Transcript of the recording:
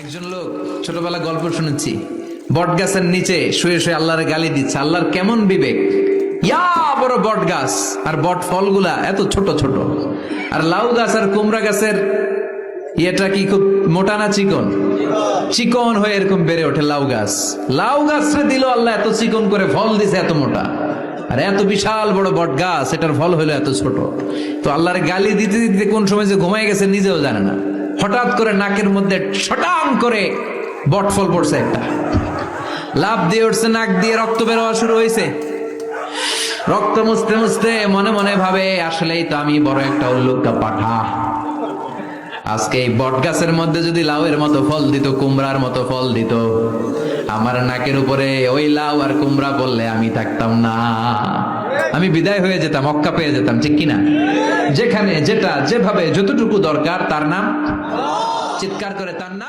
একজন লোক ছোটবেলা গল্প শুনেছি, বট গাছের নিচে শুয়ে শুয়ে আল্লাহর গালি দিচ্ছে। আল্লাহর কেমন বিবেক, ইয়া বড় বট গাছ আর বট ফলগুলা এত ছোট ছোট, আর লাউ গাছ আর কুমড়া গাছের ইয়েটা কি খুব মোটা না চিকন? চিকন হয়ে এরকম বেড়ে ওঠে লাউ গাছ। লাউ গাছরে দিল আল্লাহ এত চিকন করে, ফল দিছে এত মোটা। আর এত বিশাল বড় বট গাছ, এটার ফল হলো এত ছোট। তো আল্লাহর গালি দিতে দিতে কোন সময় যে ঘুমাই গেছে নিজেও জানে না। হঠাৎ করে নাকের মধ্যে শটাং করে বট ফল পড়ছে একটা, লাভ দিয়ে উঠছে, নাক দিয়ে রক্ত বেরোয়া শুরু হয়েছে। রক্ত মুছতে মুছতে মনে মনে ভাবে, আসলেই তো আমি বড় একটা উল্লুকা পাঠা। আজকে এই বট গাছের মধ্যে যদি লাউয়ের মতো ফল দিত, কুমড়ার মতো ফল দিত, আমার নাকের উপরে ওই লাউ আর কুমড়া বললে আমি থাকতাম না, আমি বিদায় হয়ে যেতাম, মক্কা পেয়ে যেতাম, ঠিক কিনা? যেখানে যেটা যেভাবে যতটুকু দরকার তার নাম চিৎকার করে তার নাম।